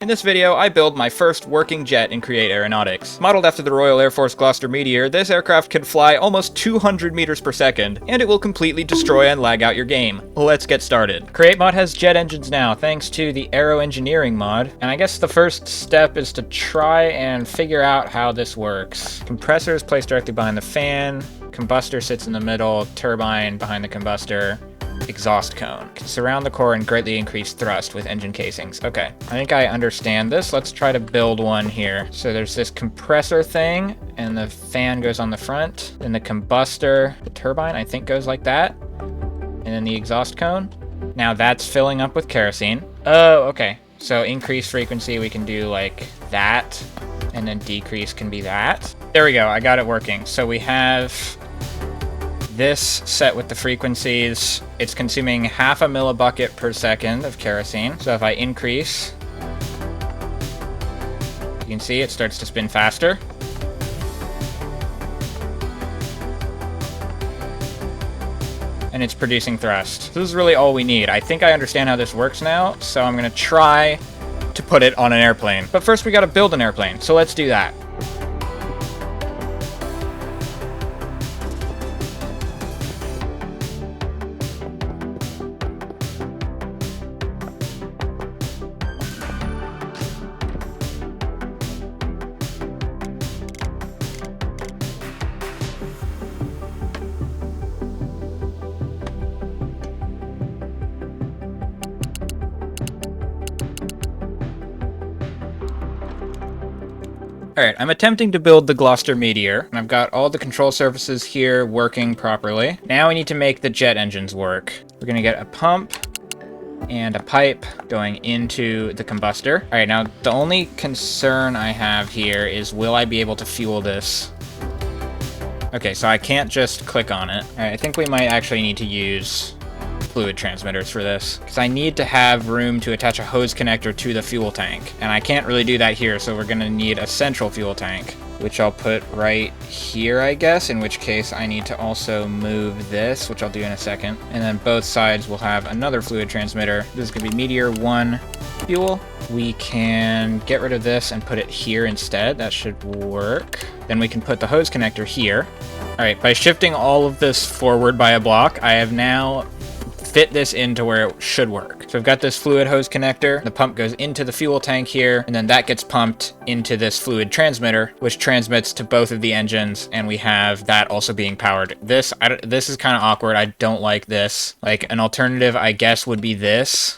this video, I build my first working jet in Create Aeronautics. Modeled after the Royal Air Force Gloucester Meteor, this aircraft can fly almost 200 meters per second, and it will completely destroy and lag out your game. Let's get started. Create mod has jet engines now, thanks to the Aero Engineering mod, and I guess the first step is to try and figure out how this works. Compressor is placed directly behind the fan, combustor sits in the middle, turbine behind the combustor, exhaust cone. Can surround the core and greatly increase thrust with engine casings. Okay, I think I understand this. Let's try to build one here. So there's this compressor thing, and the fan goes on the front. Then the combustor, the turbine, I think goes like that. And then the exhaust cone. Now that's filling up with kerosene. Oh, okay. So increase frequency, we can do like that. And then decrease can be that. There we go, I got it working. So we have this set with the frequencies. It's consuming 0.5 millibucket per second of kerosene. So if I increase, you can see it starts to spin faster. And it's producing thrust. This is really all we need. I think I understand how this works now, so I'm gonna try to put it on an airplane. But first we gotta build an airplane, so let's do that. Alright, I'm attempting to build the Gloucester Meteor, and I've got all the control surfaces here working properly. Now we need to make the jet engines work. We're gonna get a pump and a pipe going into the combustor. Alright, now the only concern I have here is, will I be able to fuel this? Okay, so I can't just click on it. Alright, I think we might actually need to use fluid transmitters for this, because I need to have room to attach a hose connector to the fuel tank, and I can't really do that here, so we're gonna need a central fuel tank, which I'll put right here, I guess, in which case I need to also move this, which I'll do in a second, and then both sides will have another fluid transmitter. This is gonna be Meteor 1 fuel. We can get rid of this and put it here instead. That should work. Then we can put the hose connector here. All right, by shifting all of this forward by a block, I have now fit this into where it should work. So I've got this fluid hose connector, the pump goes into the fuel tank here, and then that gets pumped into this fluid transmitter, which transmits to both of the engines, and we have that also being powered. This is kind of awkward. I don't like this. Like, an alternative, I guess, would be this.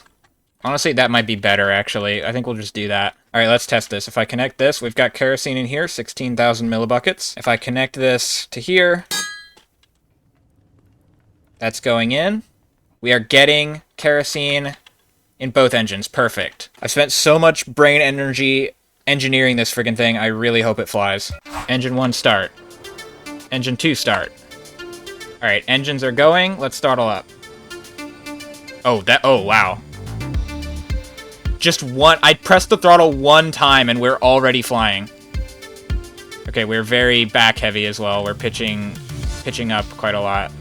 Honestly, that might be better, actually. I think we'll just do that. All right, let's test this. If I connect this, we've got kerosene in here, 16,000 millibuckets. If I connect this to here, that's going in. We are getting kerosene in both engines. Perfect. I've spent so much brain energy engineering this friggin' thing. I really hope it flies. Engine 1 start. Engine 2 start. All right, engines are going. Let's throttle up. Oh, wow. Just one. I pressed the throttle one time and we're already flying. Okay, we're very back heavy as well. We're pitching up quite a lot.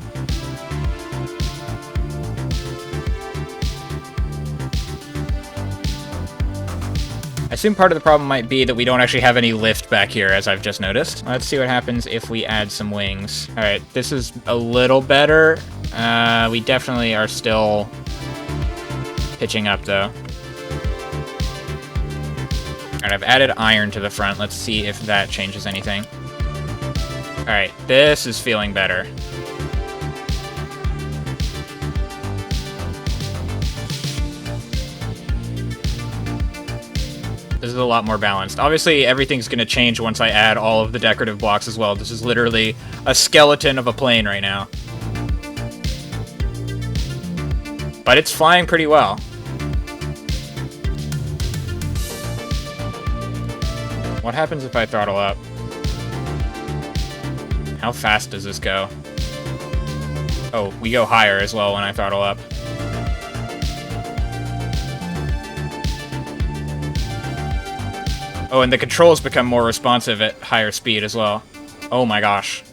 I assume part of the problem might be that we don't actually have any lift back here, as I've just noticed. Let's see what happens if we add some wings. All right, this is a little better. We definitely are still pitching up, though. All right, I've added iron to the front. Let's see if that changes anything. All right, this is feeling better. This is a lot more balanced. Obviously, everything's going to change once I add all of the decorative blocks as well. This is literally a skeleton of a plane right now. But it's flying pretty well. What happens if I throttle up? How fast does this go? Oh, we go higher as well when I throttle up. Oh, and the controls become more responsive at higher speed as well. Oh my gosh.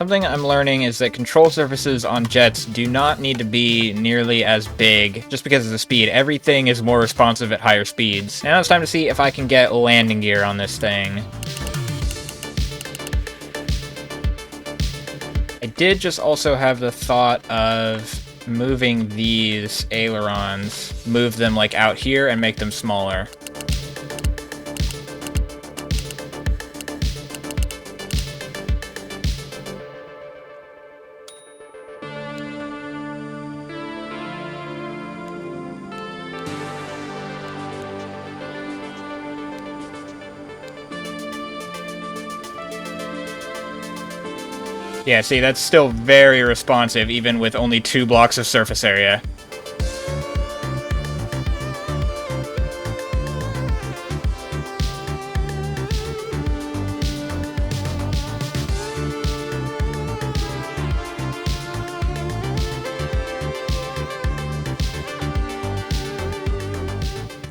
Something I'm learning is that control surfaces on jets do not need to be nearly as big just because of the speed. Everything is more responsive at higher speeds. Now it's time to see if I can get landing gear on this thing. I did just also have the thought of moving these ailerons, move them like out here and make them smaller. Yeah, see, that's still very responsive, even with only 2 blocks of surface area.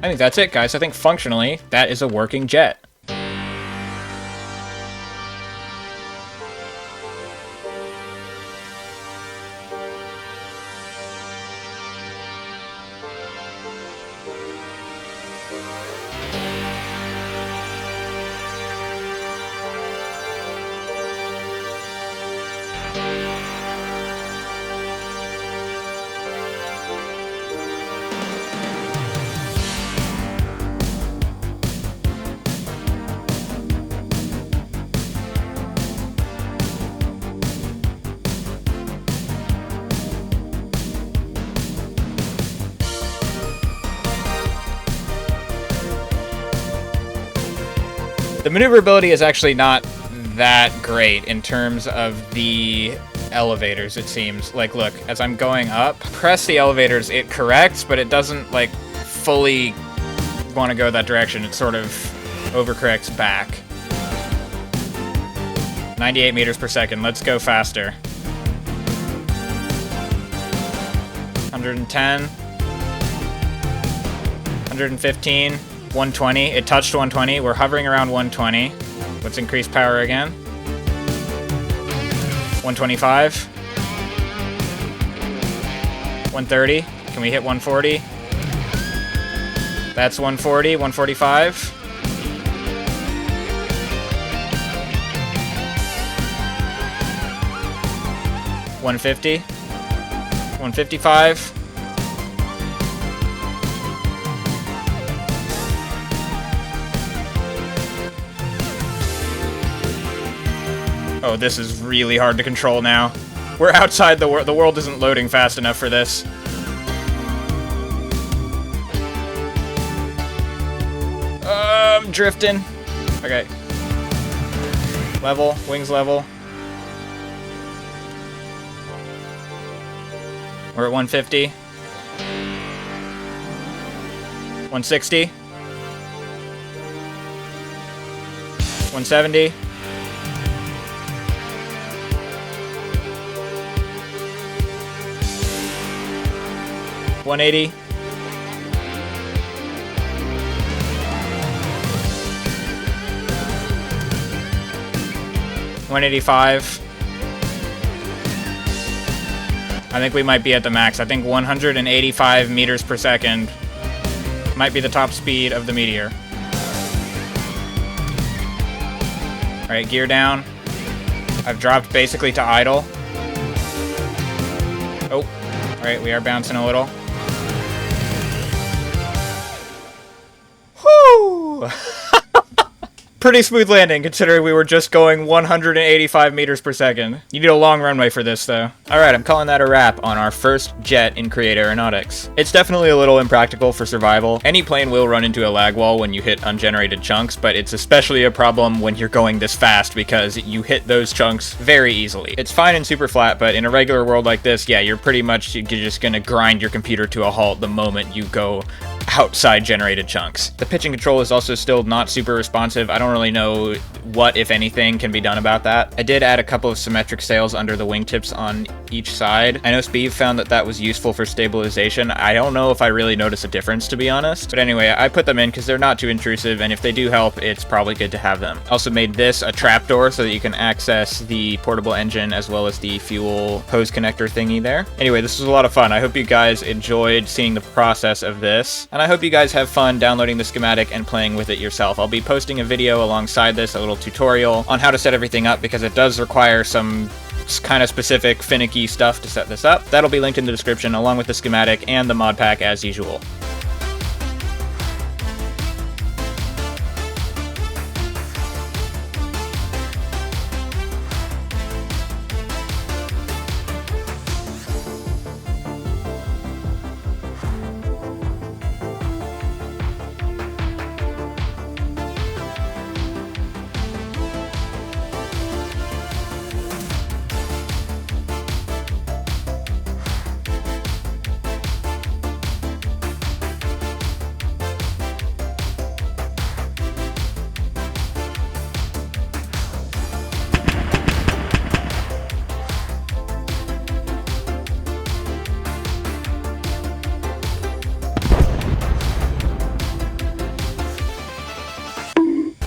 I think that's it, guys. I think functionally, that is a working jet. The maneuverability is actually not that great in terms of the elevators, it seems. Like, look, as I'm going up, press the elevators, it corrects, but it doesn't, like, fully want to go that direction. It sort of overcorrects back. 98 meters per second. Let's go faster. 110. 115. 120. It touched 120. We're hovering around 120. Let's increase power again. 125. 130. Can we hit 140? That's 140. 145. 150. 155. Oh, this is really hard to control now. We're outside the world. The world isn't loading fast enough for this. I'm drifting. Okay. Level. Wings level. We're at 150. 160. 170. 180. 185. I think we might be at the max. I think 185 meters per second might be the top speed of the Meteor. Alright, gear down. I've dropped basically to idle. Oh, alright, we are bouncing a little. Whoo! Pretty smooth landing, considering we were just going 185 meters per second. You need a long runway for this, though. Alright, I'm calling that a wrap on our first jet in Create Aeronautics. It's definitely a little impractical for survival. Any plane will run into a lag wall when you hit ungenerated chunks, but it's especially a problem when you're going this fast because you hit those chunks very easily. It's fine in super flat, but in a regular world like this, yeah, you're just gonna grind your computer to a halt the moment you go outside generated chunks. The pitching control is also still not super responsive. I don't really know what, if anything, can be done about that. I did add a couple of symmetric sails under the wingtips on each side. I know Speed found that that was useful for stabilization. I don't know if I really notice a difference, to be honest. But anyway, I put them in because they're not too intrusive, and if they do help, it's probably good to have them. Also made this a trapdoor so that you can access the portable engine as well as the fuel hose connector thingy there. Anyway, this was a lot of fun. I hope you guys enjoyed seeing the process of this, and I hope you guys have fun downloading the schematic and playing with it yourself. I'll be posting a video alongside this, a little tutorial on how to set everything up, because it does require some kind of specific finicky stuff to set this up. That'll be linked in the description along with the schematic and the mod pack as usual.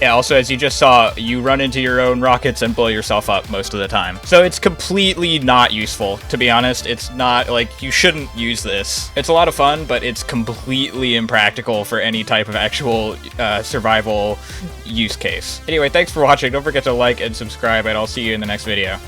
Yeah, also, as you just saw, you run into your own rockets and blow yourself up most of the time. So it's completely not useful, to be honest. It's not, like, you shouldn't use this. It's a lot of fun, but it's completely impractical for any type of actual survival use case. Anyway, thanks for watching. Don't forget to like and subscribe, and I'll see you in the next video.